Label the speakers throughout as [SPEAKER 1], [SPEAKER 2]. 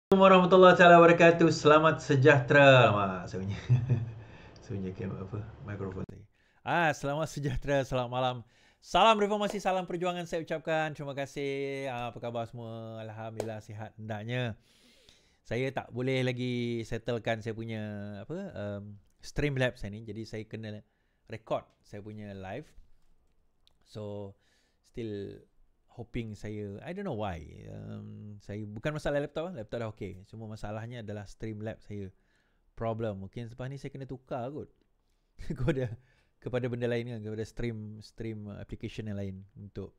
[SPEAKER 1] Assalamualaikum warahmatullahi taala wabarakatuh. Selamat sejahtera. Saya punya mikrofon tadi. Selamat sejahtera, selamat malam. Salam reformasi, salam perjuangan saya ucapkan. Terima kasih. Apa khabar semua? Alhamdulillah sihat hendaknya. Saya tak boleh lagi settlekan saya punya Streamlabs ni. Jadi saya kena record saya punya live. So still hoping saya, I don't know why, saya bukan masalah laptop dah okey. Semua masalahnya adalah Streamlabs saya problem. Mungkin selepas ni saya kena tukar kot kepada benda lain kan, kepada stream application yang lain untuk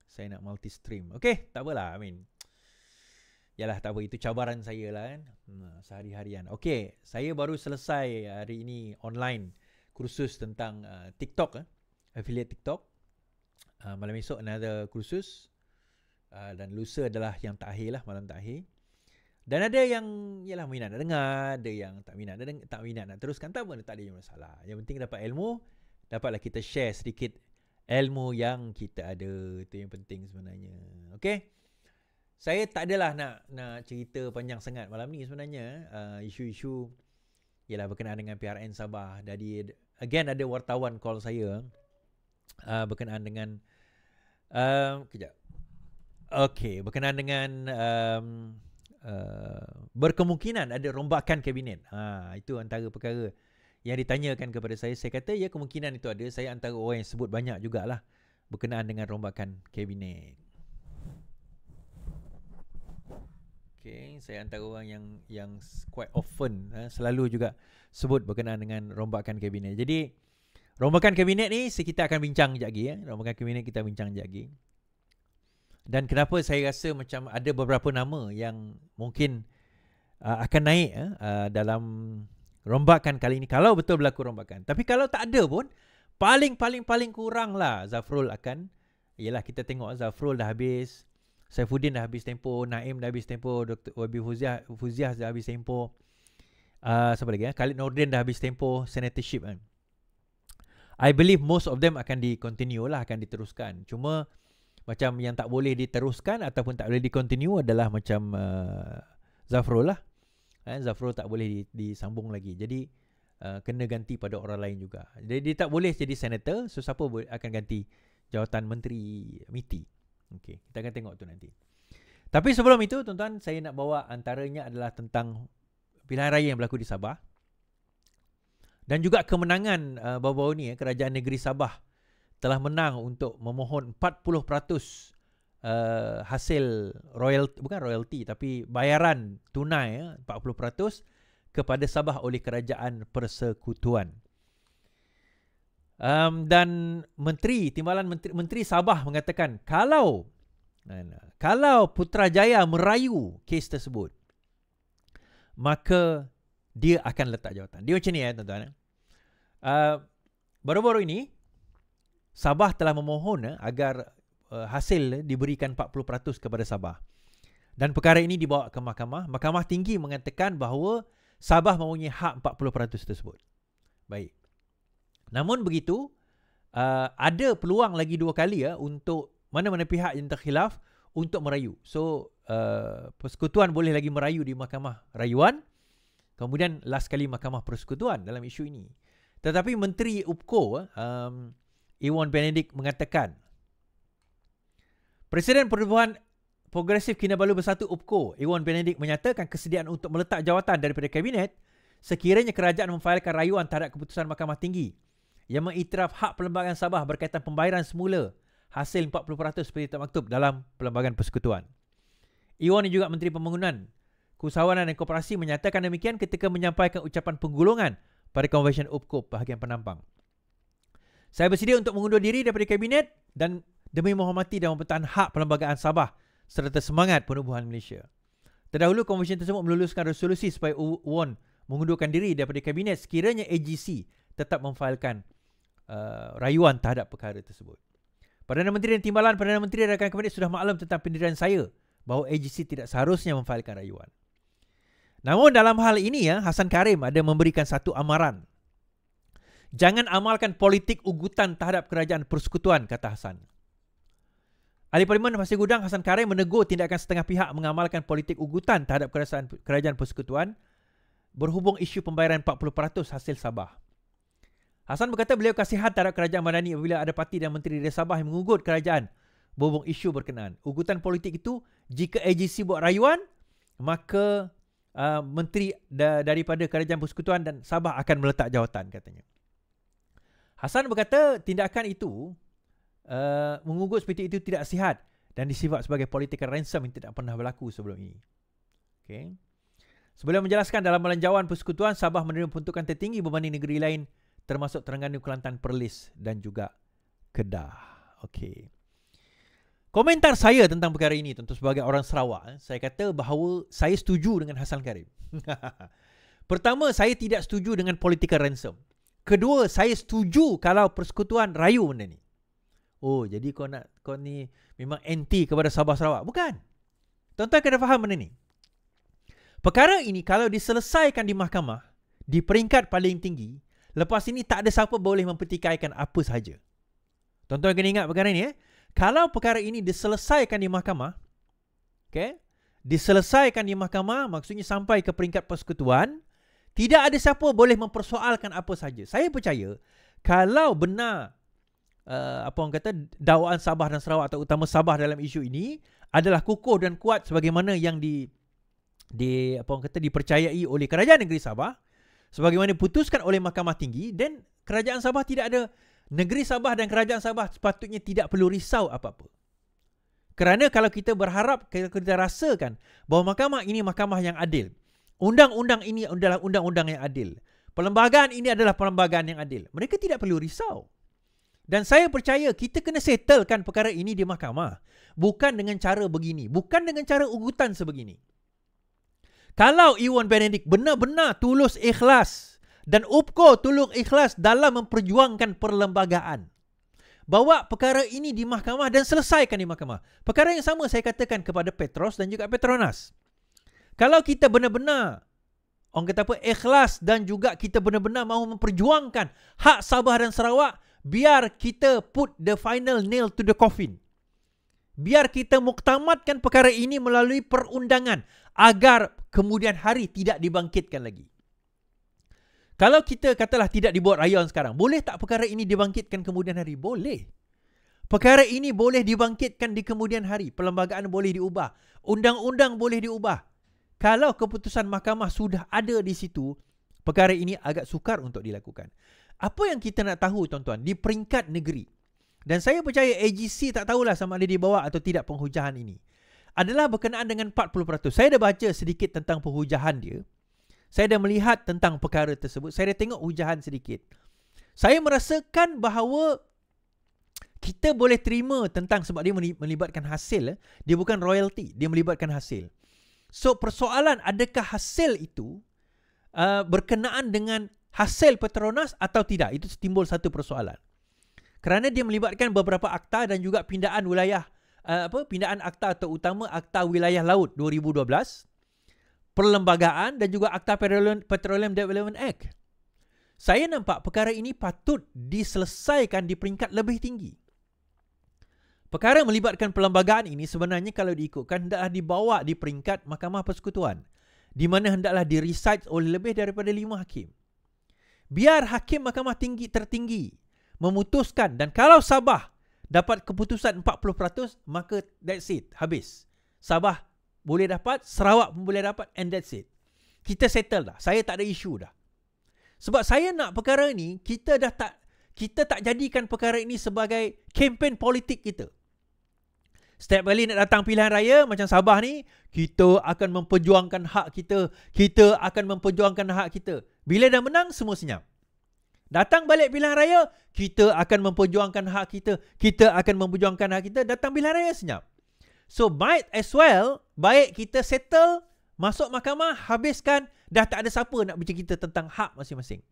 [SPEAKER 1] saya nak multi stream. Okey, tak apalah. Yalah, tak apa, itu cabaran saya lah kan, sehari-harian. Okey, saya baru selesai hari ini online kursus tentang TikTok, affiliate TikTok. Malam esok another kursus, dan lusa adalah yang terakhir lah, malam terakhir. Dan ada yang ialah minat nak dengar, ada yang tak minat nak teruskan, tak apa, tak ada masalah. Yang penting dapat ilmu, dapatlah kita share sedikit ilmu yang kita ada. Itu yang penting sebenarnya. Okey, saya tak adalah nak cerita panjang sangat malam ni sebenarnya. Isu-isu ialah berkenaan dengan PRN Sabah. Jadi again ada wartawan call saya berkenaan dengan berkenaan dengan berkemungkinan ada rombakan kabinet. Itu antara perkara yang ditanyakan kepada saya. Saya kata ya, kemungkinan itu ada. Saya antara orang yang sebut banyak jugalah berkenaan dengan rombakan kabinet. Okay, saya antara orang yang quite often selalu juga sebut berkenaan dengan rombakan kabinet. Jadi rombakan kabinet ni kita akan bincang sekejap lagi. Rombakan kabinet kita bincang sekejap lagi. Dan kenapa saya rasa macam ada beberapa nama yang mungkin akan naik dalam rombakan kali ini, kalau betul berlaku rombakan. Tapi kalau tak ada pun, paling kurang lah Zafrul akan, ialah kita tengok Zafrul dah habis, Saifuddin dah habis tempoh, Naim dah habis tempoh, Dr. Wabi Fuziah dah habis tempoh, siapa lagi Khalid Nordin dah habis tempoh senatorship kan. I believe most of them akan di-continue lah, akan diteruskan. Cuma macam yang tak boleh diteruskan ataupun tak boleh di-continue adalah macam Zafrul lah. Zafrul tak boleh disambung lagi. Jadi kena ganti pada orang lain juga. Jadi dia tak boleh jadi senator. So siapa akan ganti jawatan menteri MITI? Okey, kita akan tengok tu nanti. Tapi sebelum itu, tuan-tuan, saya nak bawa antaranya adalah tentang pilihan raya yang berlaku di Sabah. Dan juga kemenangan baru-baru ni, Kerajaan Negeri Sabah telah menang untuk memohon 40% hasil bukan royalty tapi bayaran tunai 40% kepada Sabah oleh Kerajaan Persekutuan. Dan Menteri Sabah mengatakan kalau Putrajaya merayu kes tersebut, maka dia akan letak jawatan. Dia macam ni tuan-tuan. Baru-baru ini Sabah telah memohon agar hasil diberikan 40% kepada Sabah. Dan perkara ini dibawa ke mahkamah. Mahkamah Tinggi mengatakan bahawa Sabah mempunyai hak 40% tersebut. Baik. Namun begitu, ada peluang lagi 2 kali untuk mana-mana pihak yang terkhilaf untuk merayu. So, Persekutuan boleh lagi merayu di Mahkamah Rayuan. Kemudian last kali Mahkamah Persekutuan dalam isu ini. Tetapi Menteri UPKO Iwan Benedik mengatakan Presiden Perubahan Progresif Kinabalu Bersatu UPKO Iwan Benedik menyatakan kesediaan untuk meletak jawatan daripada Kabinet sekiranya kerajaan memfailkan rayuan terhadap keputusan Mahkamah Tinggi yang mengiktiraf hak Perlembagaan Sabah berkaitan pembayaran semula hasil 40% seperti termaktub dalam Perlembagaan Persekutuan. Iwan dan juga Menteri Pembangunan, Keusahawanan dan Koperasi menyatakan demikian ketika menyampaikan ucapan penggulungan pada Convention UPKO bahagian penampang. Saya bersedia untuk mengundur diri daripada Kabinet dan demi menghormati dan mempertahankan hak Perlembagaan Sabah serta semangat penubuhan Malaysia. Terdahulu, Convention tersebut meluluskan resolusi supaya UON mengundurkan diri daripada Kabinet sekiranya AGC tetap memfailkan rayuan terhadap perkara tersebut. Perdana Menteri dan Timbalan Perdana Menteri rakan Kabinet sudah maklum tentang pendirian saya bahawa AGC tidak seharusnya memfailkan rayuan. Namun dalam hal ini Hasan Karim ada memberikan satu amaran. Jangan amalkan politik ugutan terhadap kerajaan persekutuan, kata Hasan. Ahli Parlimen Pasir Gudang Hasan Karim menegur tindakan setengah pihak mengamalkan politik ugutan terhadap kerajaan persekutuan berhubung isu pembayaran 40% hasil Sabah. Hasan berkata beliau kasihan terhadap kerajaan Madani apabila ada parti dan menteri dari Sabah yang mengugut kerajaan berhubung isu berkenaan. Ugutan politik itu, jika AGC buat rayuan, maka menteri daripada kerajaan persekutuan dan Sabah akan meletak jawatan, katanya. Hasan berkata tindakan itu mengugut seperti itu tidak sihat dan disifat sebagai political ransom yang tidak pernah berlaku sebelum ini. Okay. Sebelum menjelaskan dalam melanjauan persekutuan, Sabah menerima peruntukan tertinggi berbanding negeri lain termasuk Terengganu, Kelantan, Perlis dan juga Kedah. Okey. Komentar saya tentang perkara ini tentu sebagai orang Sarawak, saya kata bahawa saya setuju dengan Hasan Karim. Pertama, saya tidak setuju dengan political ransom. Kedua, saya setuju kalau persekutuan rayu benda ni. Oh, jadi kau ni memang anti kepada Sabah Sarawak. Bukan. Tuan-tuan kena faham benda ni. Perkara ini kalau diselesaikan di mahkamah, di peringkat paling tinggi, lepas ini tak ada siapa boleh mempertikaikan apa sahaja. Tuan-tuan kena ingat perkara ni. Kalau perkara ini diselesaikan di mahkamah, okay, diselesaikan di mahkamah, maksudnya sampai ke peringkat persekutuan, tidak ada siapa boleh mempersoalkan apa sahaja. Saya percaya, kalau benar apa orang kata dakwaan Sabah dan Sarawak, terutama Sabah dalam isu ini adalah kukuh dan kuat sebagaimana yang apa orang kata dipercayai oleh kerajaan negeri Sabah, sebagaimana diputuskan oleh Mahkamah Tinggi, dan kerajaan Sabah tidak ada, negeri Sabah dan kerajaan Sabah sepatutnya tidak perlu risau apa-apa. Kerana kalau kita berharap, kita rasakan bahawa mahkamah ini mahkamah yang adil, undang-undang ini adalah undang-undang yang adil, perlembagaan ini adalah perlembagaan yang adil, mereka tidak perlu risau. Dan saya percaya kita kena settlekan perkara ini di mahkamah. Bukan dengan cara begini. Bukan dengan cara ugutan sebegini. Kalau Iwan Benedict benar-benar tulus ikhlas dan UPKO tulus ikhlas dalam memperjuangkan perlembagaan, bawa perkara ini di mahkamah dan selesaikan di mahkamah. Perkara yang sama saya katakan kepada Petros dan juga Petronas. Kalau kita benar-benar orang kata apa, ikhlas dan juga kita benar-benar mahu memperjuangkan hak Sabah dan Sarawak, biar kita put the final nail to the coffin. Biar kita muktamadkan perkara ini melalui perundangan agar kemudian hari tidak dibangkitkan lagi. Kalau kita katalah tidak dibuat rayuan sekarang, boleh tak perkara ini dibangkitkan kemudian hari? Boleh. Perkara ini boleh dibangkitkan di kemudian hari. Perlembagaan boleh diubah. Undang-undang boleh diubah. Kalau keputusan mahkamah sudah ada di situ, perkara ini agak sukar untuk dilakukan. Apa yang kita nak tahu, tuan-tuan, di peringkat negeri, dan saya percaya AGC tak tahulah sama ada dibawa atau tidak penghujahan ini, adalah berkenaan dengan 40%. Saya dah baca sedikit tentang penghujahan dia. Saya dah melihat tentang perkara tersebut. Saya dah tengok hujahan sedikit. Saya merasakan bahawa kita boleh terima tentang, sebab dia melibatkan hasil. Dia bukan royalty, dia melibatkan hasil. So, persoalan adakah hasil itu berkenaan dengan hasil Petronas atau tidak, itu timbul satu persoalan. Kerana dia melibatkan beberapa akta dan juga pindaan wilayah, pindaan akta terutama akta wilayah laut 2012, perlembagaan dan juga akta Petroleum Development Act. Saya nampak perkara ini patut diselesaikan di peringkat lebih tinggi. Perkara melibatkan perlembagaan ini sebenarnya kalau diikutkan hendaklah dibawa di peringkat Mahkamah Persekutuan, di mana hendaklah di-recite oleh lebih daripada 5 hakim. Biar hakim mahkamah tertinggi memutuskan, dan kalau Sabah dapat keputusan 40%, maka that's it, habis. Sabah boleh dapat, Sarawak pun boleh dapat, and that's it. Kita settle dah. Saya tak ada isu dah. Sebab saya nak perkara ni, kita tak jadikan perkara ini sebagai kempen politik kita. Setiap kali nak datang pilihan raya macam Sabah ni, kita akan memperjuangkan hak kita. Kita akan memperjuangkan hak kita. Bila dah menang, semua senyap. Datang balik pilihan raya, kita akan memperjuangkan hak kita. Kita akan memperjuangkan hak kita. Datang pilihan raya, senyap. So, might as well, baik kita settle, masuk mahkamah, habiskan, dah tak ada siapa nak bercerita tentang hak masing-masing.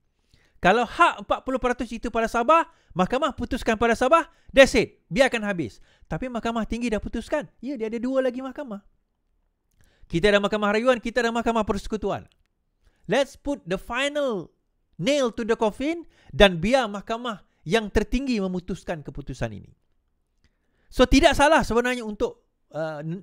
[SPEAKER 1] Kalau hak 40% itu pada Sabah, mahkamah putuskan pada Sabah, that's it. Biarkan habis. Tapi mahkamah tinggi dah putuskan. Ya, dia ada 2 lagi mahkamah. Kita ada mahkamah rayuan, kita ada mahkamah persekutuan. Let's put the final nail to the coffin dan biar mahkamah yang tertinggi memutuskan keputusan ini. So tidak salah sebenarnya untuk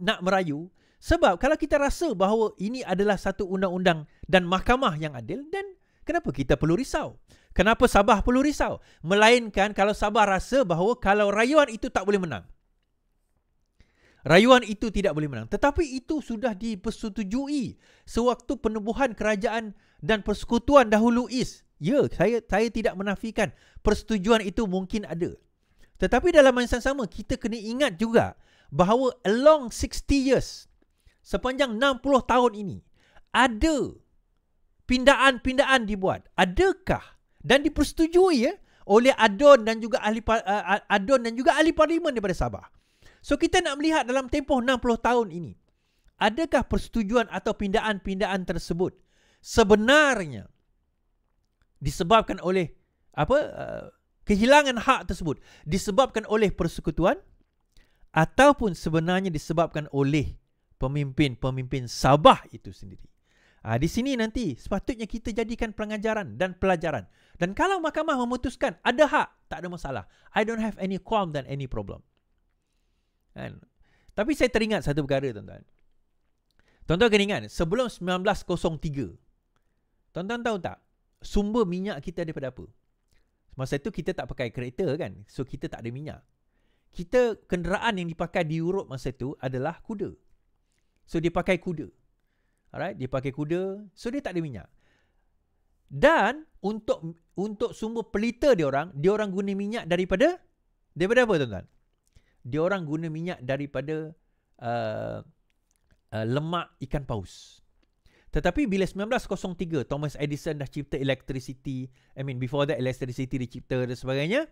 [SPEAKER 1] nak merayu, sebab kalau kita rasa bahawa ini adalah satu undang-undang dan mahkamah yang adil, dan kenapa kita perlu risau? Kenapa Sabah perlu risau? Melainkan kalau Sabah rasa bahawa kalau rayuan itu tak boleh menang. Rayuan itu tidak boleh menang. Tetapi itu sudah dipersetujui sewaktu penubuhan kerajaan dan persekutuan dahulu East. Ya, saya tidak menafikan persetujuan itu mungkin ada. Tetapi dalam masa sama, kita kena ingat juga bahawa along 60 years, sepanjang 60 tahun ini, ada pindaan-pindaan dibuat. Adakah dan dipersetujui oleh ADON dan juga ahli parlimen daripada Sabah. So kita nak melihat dalam tempoh 60 tahun ini, adakah persetujuan atau pindaan-pindaan tersebut sebenarnya disebabkan oleh kehilangan hak tersebut disebabkan oleh persekutuan ataupun sebenarnya disebabkan oleh pemimpin-pemimpin Sabah itu sendiri. Di sini nanti sepatutnya kita jadikan pengajaran dan pelajaran. Dan kalau mahkamah memutuskan ada hak, tak ada masalah. I don't have any qualm dan any problem. Tapi saya teringat satu perkara, tuan-tuan. Tuan-tuan kena ingat, sebelum 1903, tuan-tuan tahu tak, sumber minyak kita daripada apa? Masa itu kita tak pakai kereta kan, so kita tak ada minyak. Kenderaan yang dipakai di Europe masa itu adalah kuda. So dia pakai kuda. Alright, dia pakai kuda, so dia tak ada minyak. Dan untuk sumber pelita dia orang guna minyak daripada apa, tuan-tuan? Dia orang guna minyak daripada lemak ikan paus. Tetapi bila 1903 Thomas Edison dah cipta electricity, before that electricity dicipta dan sebagainya.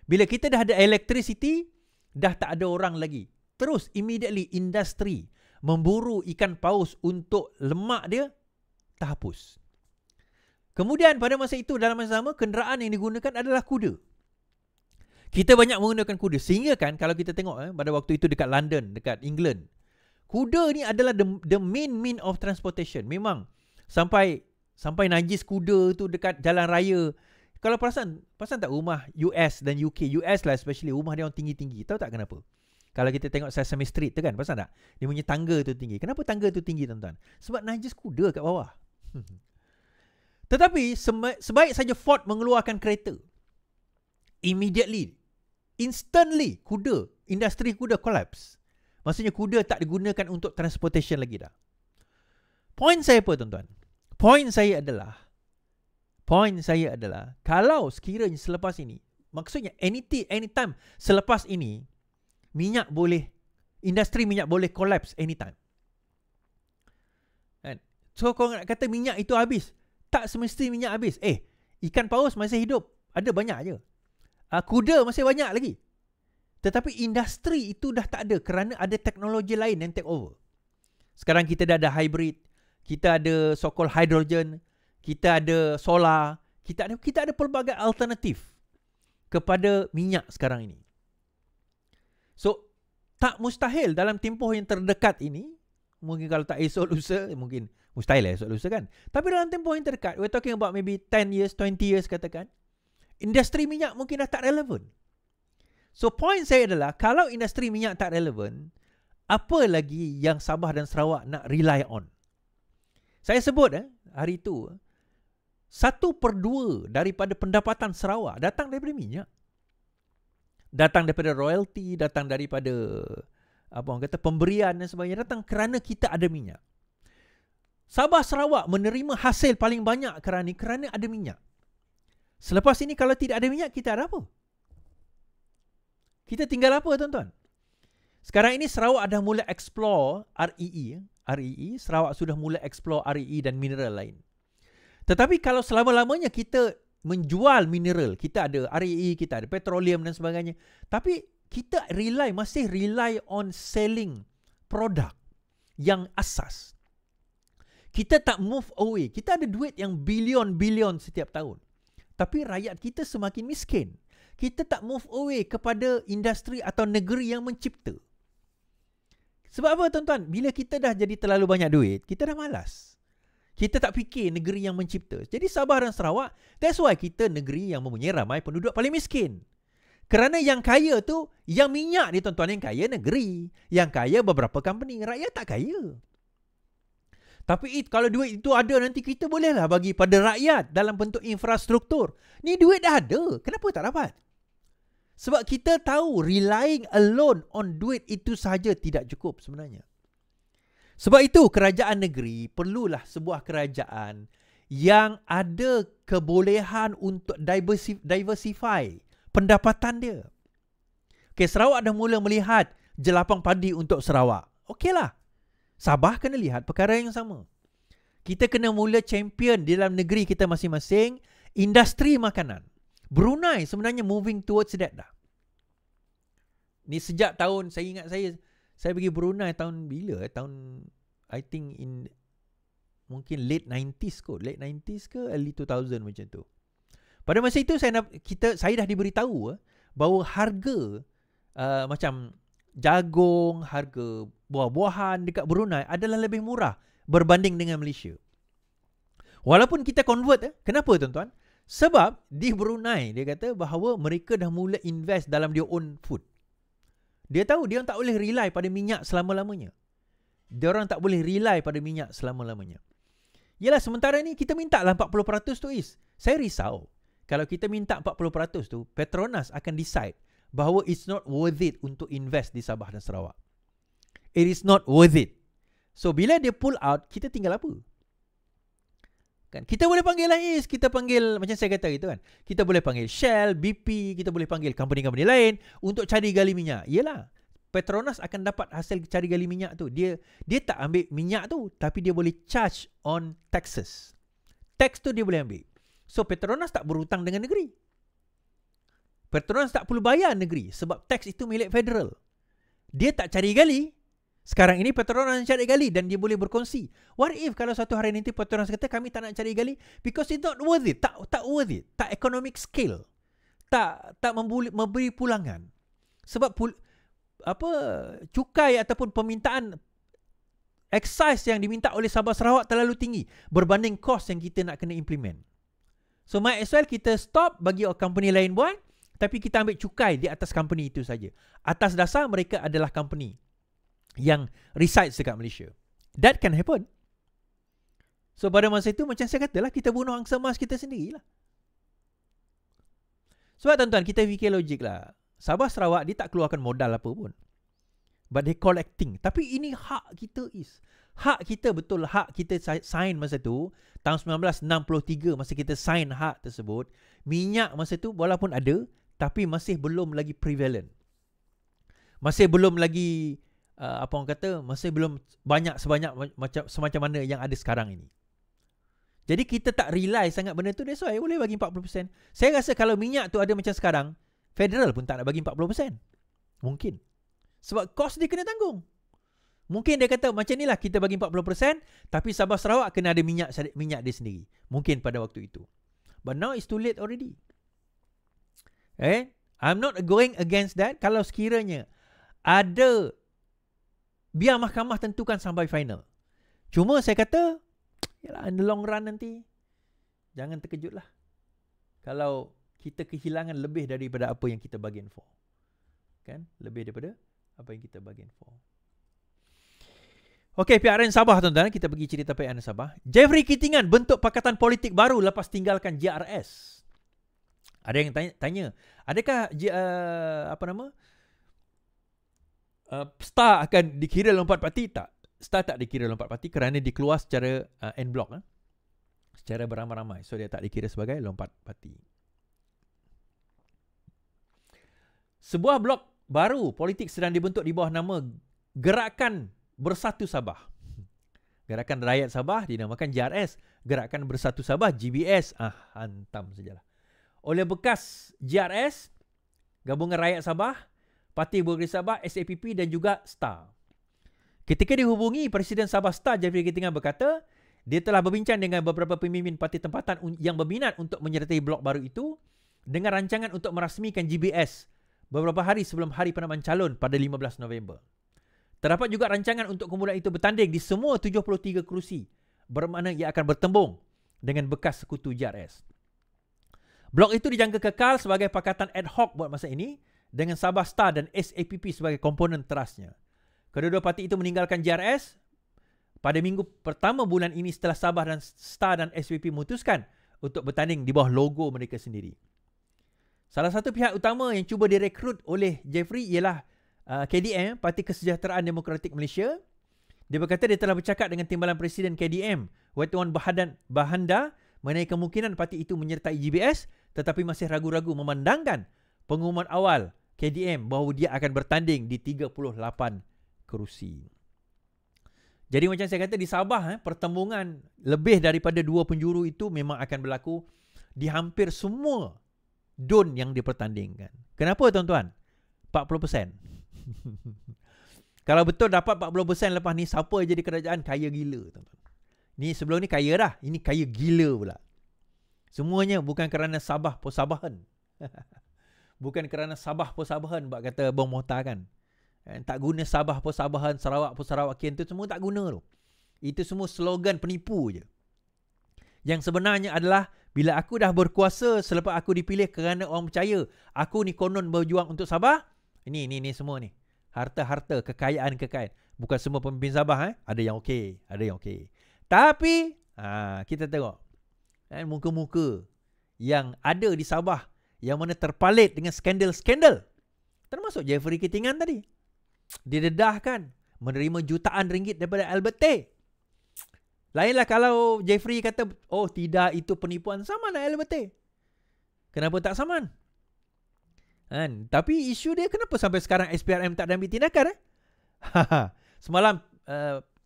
[SPEAKER 1] Bila kita dah ada electricity, dah tak ada orang lagi. Terus immediately industri memburu ikan paus untuk lemak dia terhapus. Kemudian pada masa itu, dalam masa sama, kenderaan yang digunakan adalah kuda. Kita banyak menggunakan kuda. Sehingga kan kalau kita tengok pada waktu itu dekat London, dekat England, kuda ni adalah the main mean of transportation. Memang sampai najis kuda tu dekat jalan raya. Kalau perasan tak rumah US dan UK, US lah especially, rumah dia orang tinggi-tinggi. Tahu tak kenapa? Kalau kita tengok Sesame Street tu kan, perasan tak? Dia punya tangga tu tinggi. Kenapa tangga tu tinggi, tuan-tuan? Sebab najis kuda kat bawah. Tetapi sebaik saja Ford mengeluarkan kereta, immediately, instantly, industri kuda collapse. Maksudnya kuda tak digunakan untuk transportation lagi dah. Point saya apa, tuan-tuan? Point saya adalah kalau sekiranya selepas ini, maksudnya anytime selepas ini, industri minyak boleh collapse anytime. So kalau nak kata minyak itu habis, tak semesti minyak habis. Ikan paus masih hidup, ada banyak je. Kuda masih banyak lagi. Tetapi industri itu dah tak ada kerana ada teknologi lain yang take over. Sekarang kita dah ada hybrid, kita ada so-called hydrogen, kita ada solar, kita ada pelbagai alternatif kepada minyak sekarang ini. So, tak mustahil dalam tempoh yang terdekat ini, mungkin kalau tak esok lusa, mungkin mustahil esok lusa kan. Tapi dalam tempoh yang terdekat, we're talking about maybe 10 years, 20 years katakan, industri minyak mungkin dah tak relevan. So point saya adalah, kalau industri minyak tak relevan, apa lagi yang Sabah dan Sarawak nak rely on? Saya sebut hari itu, 1/2 daripada pendapatan Sarawak datang daripada minyak. Datang daripada royalty, datang daripada pemberian dan sebagainya, datang kerana kita ada minyak. Sabah Sarawak menerima hasil paling banyak kerana ada minyak. Selepas ini kalau tidak ada minyak, kita ada apa? Kita tinggal apa, tuan-tuan? Sekarang ini Sarawak dah mula explore REE. Sarawak sudah mula explore REE dan mineral lain. Tetapi kalau selama-lamanya kita menjual mineral, kita ada REE, kita ada petroleum dan sebagainya, tapi kita masih rely on selling produk yang asas. Kita tak move away. Kita ada duit yang bilion-bilion setiap tahun. Tapi rakyat kita semakin miskin. Kita tak move away kepada industri atau negeri yang mencipta. Sebab apa, tuan-tuan? Bila kita dah jadi terlalu banyak duit, kita dah malas. Kita tak fikir negeri yang mencipta. Jadi Sabah dan Sarawak, that's why kita negeri yang mempunyai ramai penduduk paling miskin. Kerana yang kaya tu, yang minyak ni tuan-tuan, yang kaya negeri. Yang kaya beberapa company. Rakyat tak kaya. Tapi kalau duit itu ada, nanti kita bolehlah bagi pada rakyat dalam bentuk infrastruktur. Ni duit dah ada. Kenapa tak dapat? Sebab kita tahu relying alone on duit itu sahaja tidak cukup sebenarnya. Sebab itu kerajaan negeri perlulah sebuah kerajaan yang ada kebolehan untuk diversify pendapatan dia. Okay, Sarawak dah mula melihat jelapang padi untuk Sarawak. Okeylah. Sabah kena lihat perkara yang sama. Kita kena mula champion di dalam negeri kita masing-masing industri makanan. Brunei sebenarnya moving towards that dah. Ni sejak tahun, saya ingat saya pergi Brunei tahun bila? Tahun, I think mungkin late 90s kot. Late 90s ke early 2000 macam tu. Pada masa itu saya dah diberitahu bahawa harga macam jagung, harga buah-buahan dekat Brunei adalah lebih murah berbanding dengan Malaysia. Walaupun kita convert, kenapa tuan-tuan? Sebab di Brunei dia kata bahawa mereka dah mula invest dalam their own food. Dia tahu dia tak boleh rely pada minyak selama-lamanya. Dia orang tak boleh rely pada minyak selama-lamanya. Yalah, sementara ni kita minta lah 40% tu is. Saya risau. Kalau kita minta 40% tu, Petronas akan decide bahawa it's not worth it untuk invest di Sabah dan Sarawak. It is not worth it. So, bila dia pull out, kita tinggal apa? Kan? Kita boleh panggil Ais, kita panggil, macam saya kata gitu kan. Kita boleh panggil Shell, BP, kita boleh panggil company-company lain untuk cari gali minyak. Yelah, Petronas akan dapat hasil cari gali minyak tu. Dia tak ambil minyak tu, tapi dia boleh charge on taxes. Tax tu dia boleh ambil. So, Petronas tak berhutang dengan negeri. Petronas tak perlu bayar negeri sebab tax itu milik federal. Dia tak cari gali. Sekarang ini Petronas cari gali dan dia boleh berkongsi. What if kalau satu hari nanti Petronas kata kami tak nak cari gali because it's not worth it. Tak worth it. Tak economic scale. Tak memberi pulangan. Sebab cukai ataupun permintaan excise yang diminta oleh Sabah Sarawak terlalu tinggi berbanding kos yang kita nak kena implement. So might as well kita stop bagi company lain buat, tapi kita ambil cukai di atas company itu saja. Atas dasar mereka adalah company yang resides dekat Malaysia. That can happen. So pada masa itu macam saya katalah, kita bunuh angsa emas kita sendirilah. Sebab tuan-tuan, kita fikir logik lah. Sabah Sarawak dia tak keluarkan modal apa pun. But they collecting. Tapi ini hak kita is. Hak kita betul, hak kita sign masa tu. Tahun 1963 masa kita sign hak tersebut. Minyak masa tu walaupun ada, tapi masih belum lagi prevalent. Masih belum lagi, masih belum banyak semacam mana yang ada sekarang ini. Jadi kita tak rely sangat benda tu. That's why boleh bagi 40%. Saya rasa kalau minyak tu ada macam sekarang, federal pun tak nak bagi 40%. Mungkin. Sebab kos dia kena tanggung. Mungkin dia kata macam inilah kita bagi 40%, tapi Sabah Sarawak kena ada minyak dia sendiri. Mungkin pada waktu itu. But now it's too late already. I'm not going against that. Kalau sekiranya ada, biar mahkamah tentukan sampai final. Cuma saya kata, yalah, in the long run nanti, jangan terkejutlah kalau kita kehilangan lebih daripada apa yang kita bargain for. Kan? Lebih daripada apa yang kita bargain for. Okey, PRN Sabah tuan-tuan, kita pergi cerita PRN Sabah. Jeffrey Kitingan bentuk pakatan politik baru lepas tinggalkan JRS. Ada yang tanya, adakah Star akan dikira lompat parti? Tak. Star tak dikira lompat parti kerana dikeluar secara en bloc, secara beramai-ramai. So dia tak dikira sebagai lompat parti. Sebuah blok baru politik sedang dibentuk di bawah nama Gerakan Bersatu Sabah. Gerakan Rakyat Sabah dinamakan JRS. Gerakan Bersatu Sabah, GBS. Hantam sajalah. Oleh bekas JRS, Gabungan Rakyat Sabah, Parti Buruh Sabah, SAPP dan juga STAR. Ketika dihubungi, Presiden Sabah STAR Jeffrey Kitingan berkata, dia telah berbincang dengan beberapa pemimpin parti tempatan yang berminat untuk menyertai blok baru itu dengan rancangan untuk merasmikan GBS beberapa hari sebelum hari penamaan calon pada 15 November. Terdapat juga rancangan untuk kumpulan itu bertanding di semua 73 kerusi, bermakna ia akan bertembung dengan bekas sekutu JRS. Blok itu dijangka kekal sebagai pakatan ad hoc buat masa ini dengan Sabah Star dan SAPP sebagai komponen terasnya. Kedua-dua parti itu meninggalkan JRS pada minggu pertama bulan ini setelah Sabah dan Star dan SAPP memutuskan untuk bertanding di bawah logo mereka sendiri. Salah satu pihak utama yang cuba direkrut oleh Jeffrey ialah KDM, Parti Kesejahteraan Demokratik Malaysia. Dia berkata dia telah bercakap dengan Timbalan Presiden KDM, Watuan Bahanda, mengenai kemungkinan parti itu menyertai GBS, tetapi masih ragu-ragu memandangkan pengumuman awal KDM bahawa dia akan bertanding di 38 kerusi. Jadi macam saya kata di Sabah, pertembungan lebih daripada 2 penjuru itu memang akan berlaku di hampir semua DUN yang dipertandingkan. Kenapa tuan-tuan? 40%. Kalau betul dapat 40% lepas ni, siapa jadi kerajaan kaya gila tuan-tuan. Ni sebelum ni kaya dah, ini kaya gila pula. Semuanya bukan kerana Sabah Posabahan. Bukan kerana Sabah Posabahan, bak kata Bang Mohtar kan. Tak guna Sabah Posabahan, Sarawak Posarawakian tu semua tak guna tu. Itu semua slogan penipu je. Yang sebenarnya adalah bila aku dah berkuasa selepas aku dipilih kerana orang percaya aku ni konon berjuang untuk Sabah. Ini semua ni. Harta-harta, kekayaan. Bukan semua pemimpin Sabah. Ada yang okey, ada yang okey. Tapi kita tengok muka-muka yang ada di Sabah yang mana terpalit dengan skandal-skandal. Termasuk Jeffrey Ketingan tadi. Didedahkan menerima jutaan ringgit daripada Albert Tay. Lainlah kalau Jeffrey kata, oh tidak, itu penipuan, saman lah Albert Tay. Kenapa tak saman? Tapi isu dia kenapa sampai sekarang SPRM tak ambil tindakan? Semalam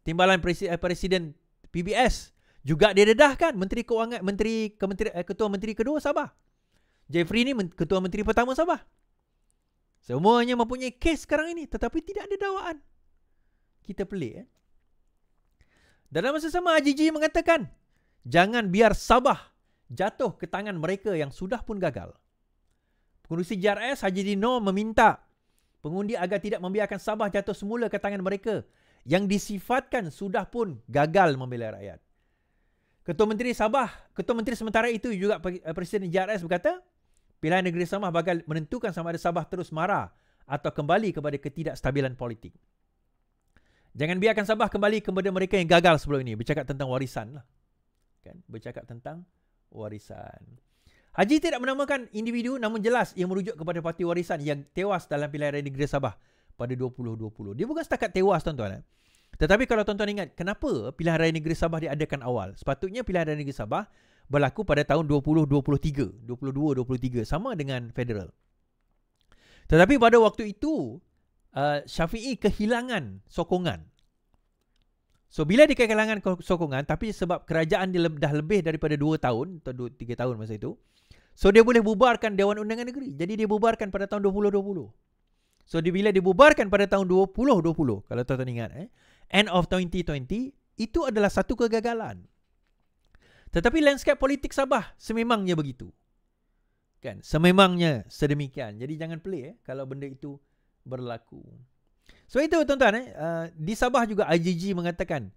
[SPEAKER 1] Timbalan Presiden PBS juga didedahkan Menteri Kewangan, Ketua Menteri kedua Sabah. Jeffrey ni Ketua Menteri pertama Sabah. Semuanya mempunyai kes sekarang ini, tetapi tidak ada dakwaan. Kita pelik. Dalam masa sama, AJJ mengatakan, jangan biar Sabah jatuh ke tangan mereka yang sudah pun gagal. Pengurusi JRS Haji Dino meminta pengundi agar tidak membiarkan Sabah jatuh semula ke tangan mereka yang disifatkan sudah pun gagal membela rakyat. Ketua Menteri sementara itu juga Presiden JRS berkata, pilihan negeri Sabah bakal menentukan sama ada Sabah terus marah atau kembali kepada ketidakstabilan politik. Jangan biarkan Sabah kembali kepada mereka yang gagal sebelum ini. Bercakap tentang warisan lah. Kan? Bercakap tentang warisan. Haji tidak menamakan individu, namun jelas ia merujuk kepada parti warisan yang tewas dalam pilihan raya negeri Sabah pada 2020. Dia bukan setakat tewas tuan-tuan. Tetapi kalau tuan-tuan ingat, kenapa pilihan raya negeri Sabah diadakan awal? Sepatutnya pilihan raya negeri Sabah berlaku pada tahun 2023, 22-23, sama dengan federal. Tetapi pada waktu itu, Syafiee kehilangan sokongan. So, bila dia kehilangan sokongan, tapi sebab kerajaan dia dah lebih daripada 2 tahun, atau 3 tahun masa itu, so dia boleh bubarkan Dewan Undangan Negeri. Jadi dia bubarkan pada tahun 2020. So, bila dibubarkan pada tahun 2020, kalau tuan-tuan ingat, end of 2020, itu adalah satu kegagalan. Tetapi landscape politik Sabah sememangnya begitu. Kan? Sememangnya sedemikian. Jadi jangan pelik kalau benda itu berlaku. So itu tuan-tuan, di Sabah juga IJG mengatakan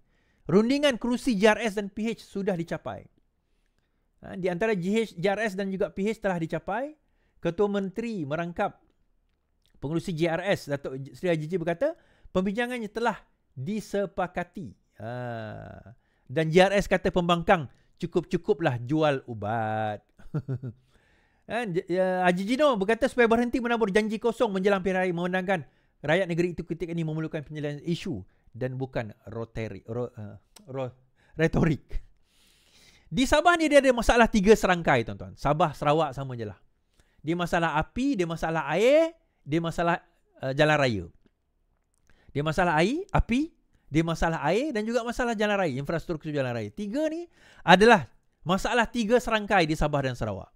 [SPEAKER 1] rundingan kerusi JRS dan PH sudah dicapai. Di antara JRS dan juga PH telah dicapai. Ketua Menteri merangkap pengurusi JRS, Datuk Seri IJG berkata pembincangannya telah disepakati. Dan JRS kata pembangkang cukup-cukuplah jual ubat. Haji Jino berkata supaya berhenti menabur janji kosong menjelang pilihan raya, memandangkan rakyat negeri itu ketika ini memerlukan penyelesaian isu dan bukan retorik. Di Sabah ni dia ada masalah 3 serangkai tuan-tuan. Sabah, Sarawak sama je lah. Dia masalah api, dia masalah air, dia masalah jalan raya. Dia masalah air, api, dia masalah air dan juga masalah jalan raya, infrastruktur jalan raya. 3 ni adalah masalah 3 serangkai di Sabah dan Sarawak.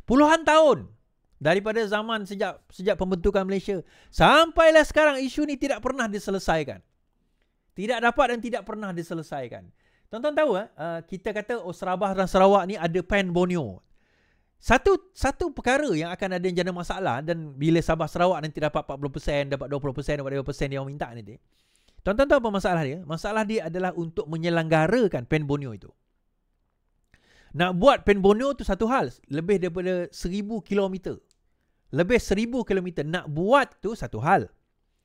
[SPEAKER 1] Puluhan tahun daripada zaman sejak pembentukan Malaysia sampailah sekarang isu ni tidak pernah diselesaikan. Tidak dapat dan tidak pernah diselesaikan. Tuan-tuan tahu kita kata Sabah dan Sarawak ni ada Pan Borneo. Satu perkara yang akan ada yang jadi masalah, dan bila Sabah Sarawak nanti dapat 40%, dapat 20%, dapat 5% dia orang minta nanti. Tuan-tuan tahu apa masalah dia? Masalah dia adalah untuk menyelenggarakan Pan Borneo itu. Nak buat Pen Borneo tu satu hal, lebih daripada 1,000 kilometer. Lebih 1,000 kilometer nak buat tu satu hal.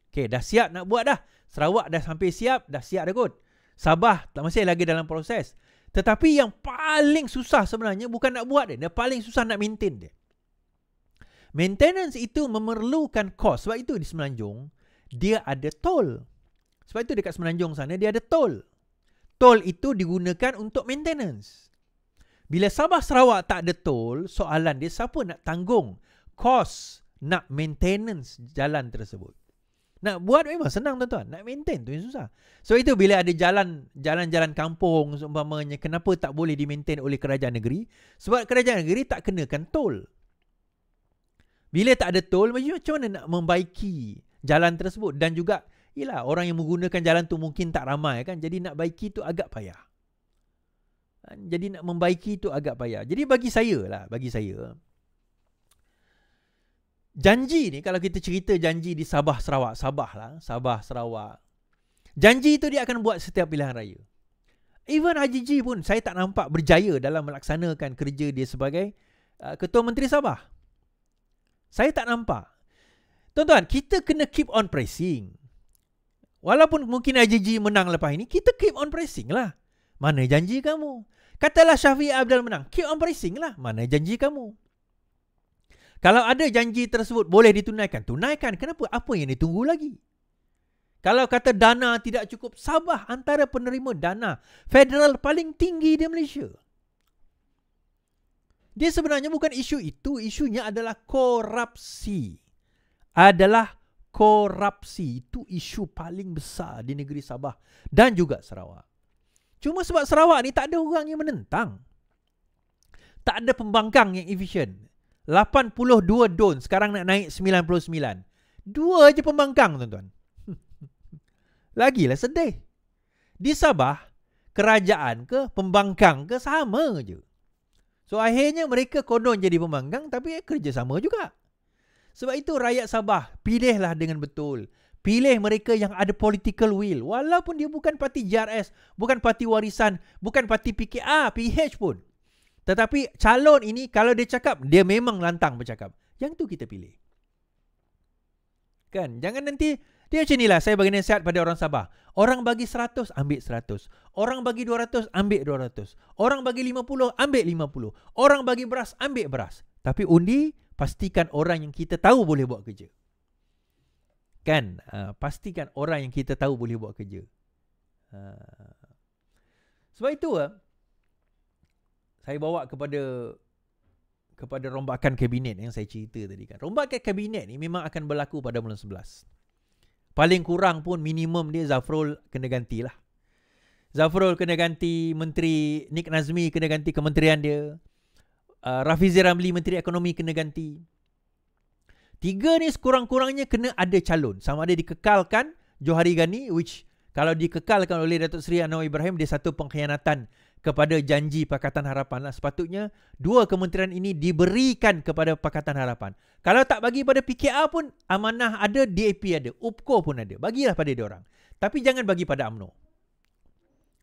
[SPEAKER 1] Okay, dah siap nak buat dah. Sarawak dah sampai siap, dah siap dah kot. Sabah tak masih lagi dalam proses. Tetapi yang paling susah sebenarnya bukan nak buat dia. Yang paling susah nak maintain dia. Maintenance itu memerlukan kos. Sebab itu di Semenanjung, dia ada tol. Sebab itu dekat Semenanjung sana, dia ada tol. Tol itu digunakan untuk maintenance. Bila Sabah Sarawak tak ada tol, soalan dia siapa nak tanggung kos nak maintenance jalan tersebut. Nak buat memang senang tuan-tuan. Nak maintain tu yang susah. So itu bila ada jalan-jalan kampung seumpamanya, kenapa tak boleh di-maintain oleh kerajaan negeri? Sebab kerajaan negeri tak kenakan tol. Bila tak ada tol, macam mana nak membaiki jalan tersebut? Dan juga, yelah, orang yang menggunakan jalan tu mungkin tak ramai kan. Jadi nak baiki tu agak payah. Jadi nak membaiki tu agak payah. Jadi bagi saya, janji ni, kalau kita cerita janji di Sabah Sarawak, Sabah Sarawak, janji itu dia akan buat setiap pilihan raya. Even Haji G pun saya tak nampak berjaya dalam melaksanakan kerja dia sebagai Ketua Menteri Sabah. Saya tak nampak. Tuan-tuan, kita kena keep on pressing. Walaupun mungkin Haji G menang lepas ini, kita keep on pressing lah. Mana janji kamu? Katalah Syafiq Abdul menang, keep on pressing lah. Mana janji kamu? Kalau ada janji tersebut boleh ditunaikan, tunaikan. Kenapa? Apa yang ditunggu lagi? Kalau kata dana tidak cukup, Sabah antara penerima dana federal paling tinggi di Malaysia. Dia sebenarnya bukan isu itu, isunya adalah korupsi. Itu isu paling besar di negeri Sabah dan juga Sarawak. Cuma sebab Sarawak ni tak ada orang yang menentang. Tak ada pembangkang yang efisien. 82 don, sekarang nak naik 99. 2 je pembangkang, tuan-tuan. Lagilah sedih. Di Sabah, kerajaan ke, pembangkang ke, sama je. So akhirnya mereka konon jadi pembangkang, tapi kerjasama juga. Sebab itu rakyat Sabah, pilihlah dengan betul. Pilih mereka yang ada political will. Walaupun dia bukan parti JRS, bukan parti warisan, bukan parti PKA, PH pun. Tetapi calon ini kalau dia cakap, dia memang lantang bercakap. Yang tu kita pilih. Kan? Jangan nanti, dia macam inilah saya bagi nasihat pada orang Sabah. Orang bagi 100, ambil 100. Orang bagi 200, ambil 200. Orang bagi 50, ambil 50. Orang bagi beras, ambil beras. Tapi undi, pastikan orang yang kita tahu boleh buat kerja. Kan? Pastikan orang yang kita tahu boleh buat kerja. Sebab itu, saya bawa kepada rombakan kabinet yang saya cerita tadi kan. Rombakan kabinet ni memang akan berlaku pada bulan 11. Paling kurang pun minimum dia Zafrul kena gantilah. Zafrul kena ganti Menteri, Nik Nazmi kena ganti kementerian dia. Rafizi Ramli Menteri Ekonomi kena ganti. 3 ni sekurang-kurangnya kena ada calon. Sama ada dikekalkan Johari Ghani, which kalau dikekalkan oleh Datuk Seri Anwar Ibrahim, dia satu pengkhianatan kepada janji Pakatan Harapan lah. Sepatutnya 2 kementerian ini diberikan kepada Pakatan Harapan. Kalau tak bagi pada PKR pun, amanah ada, DAP ada, UPKO pun ada. Bagilah pada diorang. Tapi jangan bagi pada UMNO.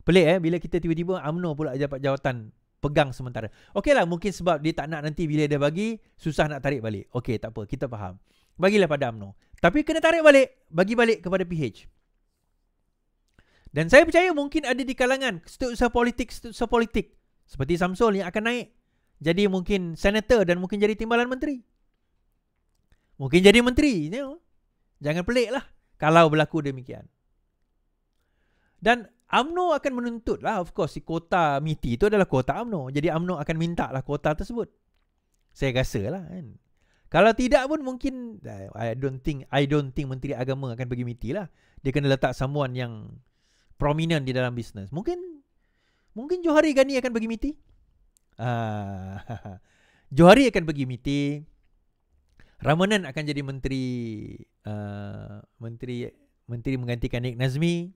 [SPEAKER 1] Pelik bila kita tiba-tiba UMNO pula dapat jawatan pegang sementara. Okeylah, mungkin sebab dia tak nak nanti bila dia bagi, susah nak tarik balik. Okey, tak apa, kita faham. Bagilah pada UMNO. Tapi kena tarik balik, bagi balik kepada PH. Dan saya percaya mungkin ada di kalangan setiausaha politik seperti Samsul yang akan naik jadi mungkin senator dan mungkin jadi timbalan menteri. Mungkin jadi menteri. Jangan pelik lah kalau berlaku demikian. Dan UMNO akan menuntut lah, of course, si kota MITI itu adalah kota UMNO. Jadi UMNO akan minta lah kota tersebut. Saya rasa lah kan. Kalau tidak pun mungkin I don't think Menteri Agama akan pergi MITI lah. Dia kena letak someone yang prominent di dalam bisnes. Mungkin Johari Ghani akan pergi MITI. Johari akan pergi MITI. Ramanan akan jadi menteri menggantikan Nik Nazmi.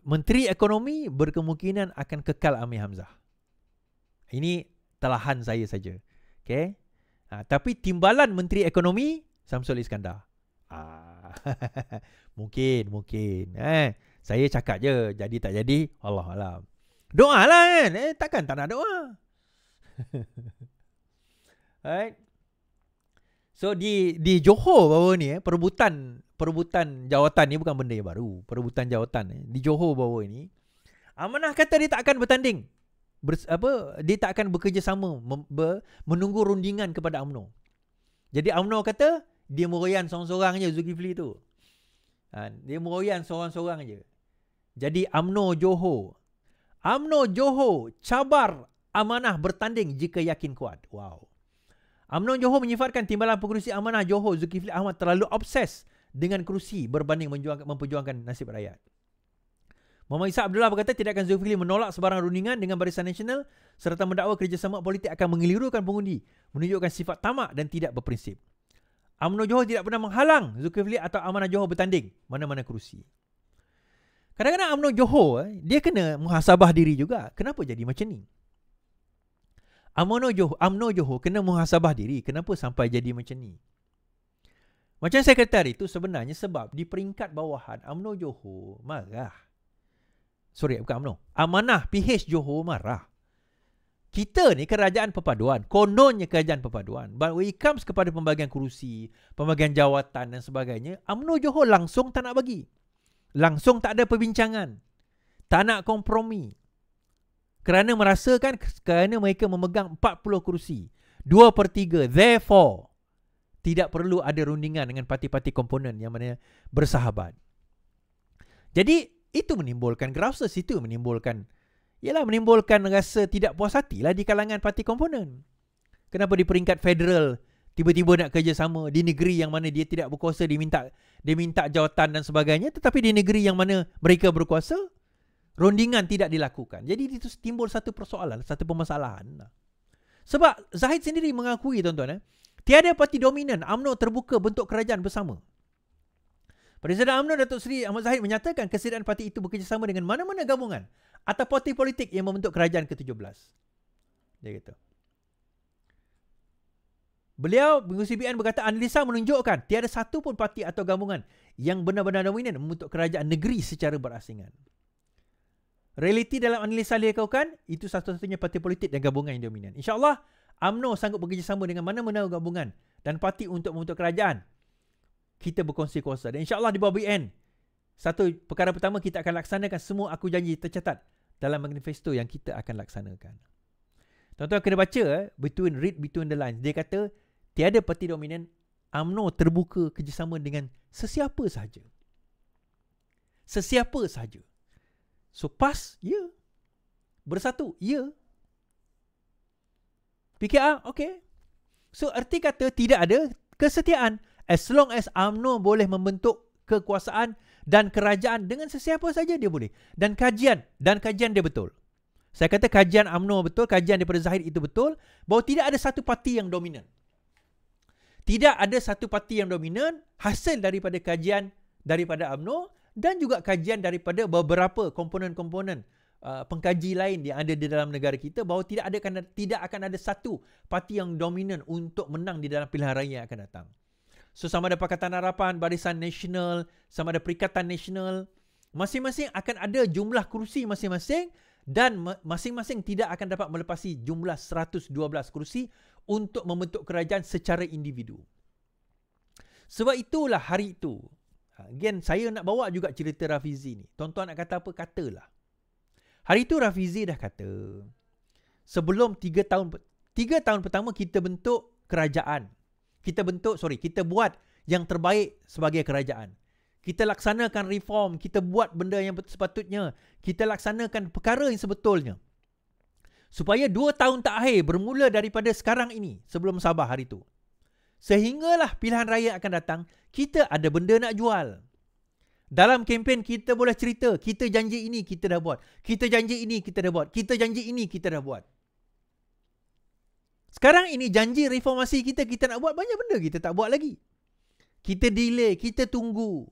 [SPEAKER 1] Menteri Ekonomi berkemungkinan akan kekal Amir Hamzah. Ini telahan saya saja. Okay? Tapi timbalan Menteri Ekonomi Samsul Iskandar. Mungkin. Saya cakap je, jadi tak jadi, Allah Alam. Doa lah kan. Takkan tak nak doa. Right. So di Johor baru ni perebutan jawatan ni bukan benda yang baru. Perebutan jawatan di Johor baru ni, Amanah kata dia tak akan bertanding. Dia tak akan bekerjasama menunggu rundingan kepada UMNO. Jadi UMNO kata dia meroyan seorang-seorang je Zulkifli tu. Dia meroyan seorang-seorang je. Jadi UMNO Johor cabar Amanah bertanding jika yakin kuat. Wow. UMNO Johor menyifatkan Timbalan Pengerusi Amanah Johor Zulkifli Ahmad terlalu obses dengan kerusi berbanding memperjuangkan nasib rakyat. Muhammad Ishak Abdullah berkata tidakkan Zulkifli menolak sebarang rundingan dengan Barisan Nasional serta mendakwa kerjasama politik akan mengelirukan pengundi, menunjukkan sifat tamak dan tidak berprinsip. UMNO Johor tidak pernah menghalang Zulkifli atau Amanah Johor bertanding mana-mana kerusi. Kadang-kadang UMNO Johor dia kena muhasabah diri juga. Kenapa jadi macam ni? UMNO Johor kena muhasabah diri. Kenapa sampai jadi macam ni? Macam saya kata hari itu sebenarnya sebab di peringkat bawahan UMNO Johor marah. Bukan UMNO. Amanah PH Johor marah. Kita ni kerajaan perpaduan. Kononnya kerajaan perpaduan. But when it comes kepada pembagian kerusi, pembagian jawatan dan sebagainya, UMNO Johor langsung tak nak bagi. Langsung tak ada perbincangan. Tak nak kompromi. Kerana merasakan kerana mereka memegang 40 kerusi. 2/3. Therefore, tidak perlu ada rundingan dengan parti-parti komponen yang mana bersahabat. Jadi, itu menimbulkan grassroots. Itu menimbulkan rasa tidak puas hati lah di kalangan parti komponen. Kenapa di peringkat federal tiba-tiba nak kerjasama di negeri yang mana dia tidak berkuasa, dia minta jawatan dan sebagainya, tetapi di negeri yang mana mereka berkuasa, rundingan tidak dilakukan. Jadi itu timbul satu persoalan, satu permasalahan. Sebab Zahid sendiri mengakui tuan-tuan, tiada parti dominan UMNO terbuka bentuk kerajaan bersama. Presiden UMNO Datuk Seri Ahmad Zahid menyatakan kesediaan parti itu bekerjasama dengan mana-mana gabungan atau parti politik yang membentuk kerajaan ke-17. Dia kata. Beliau, Pengerusi BN berkata analisa menunjukkan tiada satu pun parti atau gabungan yang benar-benar dominan membentuk kerajaan negeri secara berasingan. Realiti dalam analisa dia lakukan, itu satu-satunya parti politik dan gabungan yang dominan. InsyaAllah, UMNO sanggup bekerjasama dengan mana-mana gabungan dan parti untuk membentuk kerajaan. Kita berkongsi kuasa. Dan insyaAllah di bawah BN, satu perkara pertama kita akan laksanakan semua aku janji tercatat dalam manifesto yang kita akan laksanakan. Tuan-tuan kena baca, read between the lines. Dia kata, tiada parti dominan, UMNO terbuka kerjasama dengan sesiapa sahaja. Sesiapa sahaja. So PAS, ya. Bersatu, ya. PKR, okey. So erti kata tidak ada kesetiaan. As long as UMNO boleh membentuk kekuasaan dan kerajaan dengan sesiapa saja dia boleh. Dan kajian dia betul. Saya kata kajian UMNO betul, kajian daripada Zahid itu betul, bahawa tidak ada satu parti yang dominan. Tidak ada satu parti yang dominan hasil daripada kajian daripada UMNO dan juga kajian daripada beberapa komponen-komponen pengkaji lain yang ada di dalam negara kita, bahawa tidak akan ada satu parti yang dominan untuk menang di dalam pilihan raya yang akan datang. So sama ada Pakatan Harapan, Barisan Nasional, sama ada Perikatan Nasional, masing-masing akan ada jumlah kerusi masing-masing dan masing-masing tidak akan dapat melepasi jumlah 112 kerusi untuk membentuk kerajaan secara individu. Sebab itulah hari itu, again saya nak bawa juga cerita Rafizi ni. Tuan-tuan nak kata apa, katalah. Hari itu Rafizi dah kata, sebelum 3 tahun pertama kita bentuk kerajaan. Kita buat yang terbaik sebagai kerajaan. Kita laksanakan reform, kita buat benda yang sepatutnya, kita laksanakan perkara yang sebetulnya. Supaya 2 tahun terakhir bermula daripada sekarang ini, sebelum Sabah hari itu. Sehinggalah pilihan raya akan datang, kita ada benda nak jual. Dalam kempen kita boleh cerita, kita janji ini kita dah buat. Kita janji ini kita dah buat. Kita janji ini kita dah buat. Sekarang ini janji reformasi kita nak buat, banyak benda kita tak buat lagi. Kita delay, kita tunggu.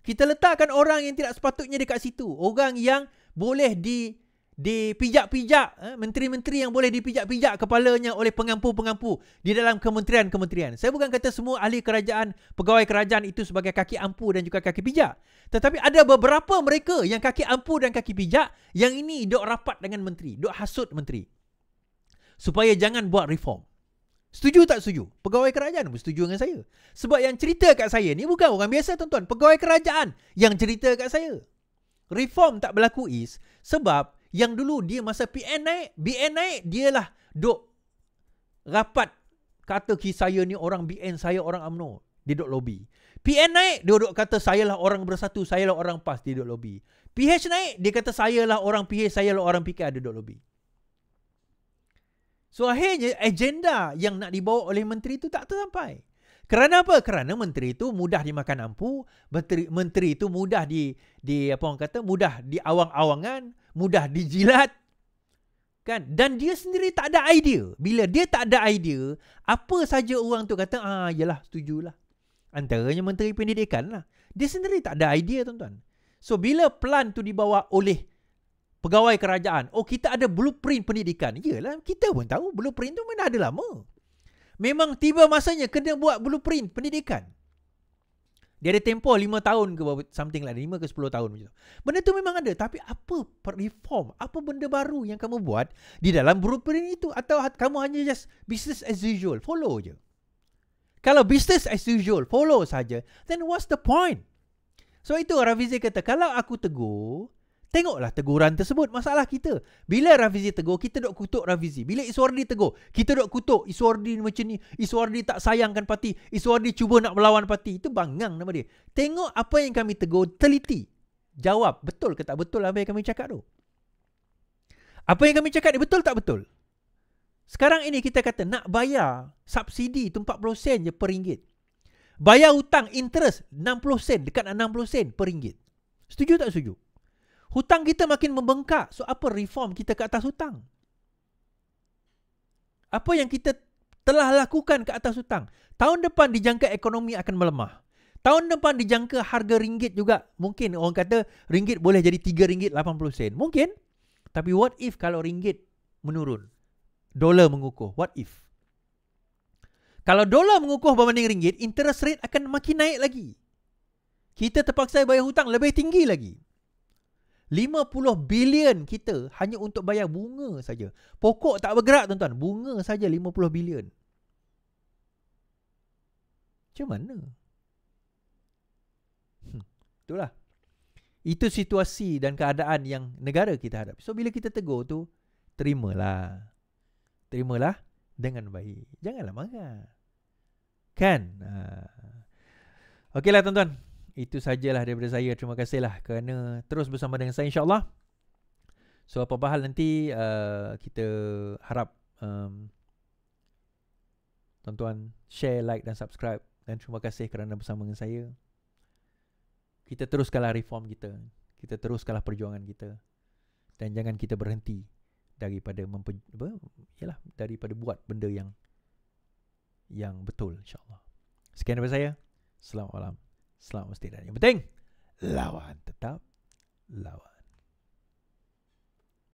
[SPEAKER 1] Kita letakkan orang yang tidak sepatutnya dekat situ. Orang yang boleh dipijak-pijak, menteri-menteri yang boleh dipijak-pijak kepalanya oleh pengampu-pengampu di dalam kementerian-kementerian. Saya bukan kata semua ahli kerajaan, pegawai kerajaan itu sebagai kaki ampu dan juga kaki pijak. Tetapi ada beberapa mereka yang kaki ampu dan kaki pijak, yang ini dok rapat dengan menteri, dok hasut menteri, supaya jangan buat reform. Setuju tak setuju? Pegawai kerajaan pun setuju dengan saya. Sebab yang cerita kat saya ni bukan orang biasa tuan-tuan. Pegawai kerajaan yang cerita kat saya. Reform tak berlaku is sebab yang dulu dia masa BN naik, dialah duk rapat kata saya ni orang BN, saya orang UMNO. Dia duk lobby. PN naik, dia duk kata saya lah orang Bersatu, saya lah orang PAS, dia duk lobby. PH naik, dia kata saya lah orang PH, saya lah orang PKR, dia duk lobby. So akhirnya agenda yang nak dibawa oleh menteri itu tak tersampai. Kerana apa? Kerana menteri itu mudah dimakan ampu, menteri itu mudah di apa orang kata, mudah diawang-awangan, mudah dijilat. Kan? Dan dia sendiri tak ada idea. Bila dia tak ada idea, apa saja orang tu kata, yalah, setujulah. Antaranya menteri pendidikan lah. Dia sendiri tak ada idea, tuan-tuan. So bila plan tu dibawa oleh pegawai kerajaan, kita ada blueprint pendidikan. Yalah, kita pun tahu blueprint tu mana ada lama. Memang tiba masanya kena buat blueprint pendidikan. Dia ada tempoh 5 tahun ke something like 5 ke 10 tahun macam tu. Benda tu memang ada. Tapi apa reform, apa benda baru yang kamu buat di dalam blueprint itu? Atau kamu hanya just business as usual, follow je. Kalau business as usual, follow saja, then what's the point? So itu Rafizi kata, kalau aku tegur, tengoklah teguran tersebut. Masalah kita, bila Rafizi tegur, kita duk kutuk Rafizi. Bila Iswardi tegur, kita duk kutuk Iswardi macam ni, Iswardi tak sayangkan parti, Iswardi cuba nak melawan parti. Itu bangang nama dia. Tengok apa yang kami tegur, teliti. Jawab, betul ke tak betul apa yang kami cakap tu? Apa yang kami cakap ni betul tak betul? Sekarang ini kita kata nak bayar subsidi tu 40 sen je per ringgit. Bayar hutang interest 60 sen, dekat 60 sen per ringgit. Setuju tak setuju? Hutang kita makin membengkak. So apa reform kita ke atas hutang? Apa yang kita telah lakukan ke atas hutang? Tahun depan dijangka ekonomi akan melemah. Tahun depan dijangka harga ringgit juga. Mungkin orang kata ringgit boleh jadi 3 ringgit 80 sen. Mungkin. Tapi what if kalau ringgit menurun? Dolar mengukuh. What if? Kalau dolar mengukuh berbanding ringgit, interest rate akan makin naik lagi. Kita terpaksa bayar hutang lebih tinggi lagi. 50 bilion kita hanya untuk bayar bunga saja. Pokok tak bergerak, tuan-tuan. Bunga saja 50 bilion. Macam mana? Itulah. Itu situasi dan keadaan yang negara kita hadapi. So bila kita tegur tu, terimalah. Terimalah dengan baik. Janganlah marah. Kan? Okeylah tuan-tuan. Itu sajalah daripada saya. Terima kasihlah kerana terus bersama dengan saya insyaAllah. So apa-apa hal nanti kita harap tuan-tuan share, like dan subscribe. Dan terima kasih kerana bersama dengan saya. Kita teruskanlah reform kita. Kita teruskanlah perjuangan kita. Dan jangan kita berhenti daripada daripada buat benda yang betul insyaAllah. Sekian daripada saya. Selamat malam. Selamat mesti dan yang penting lawan, tetap lawan.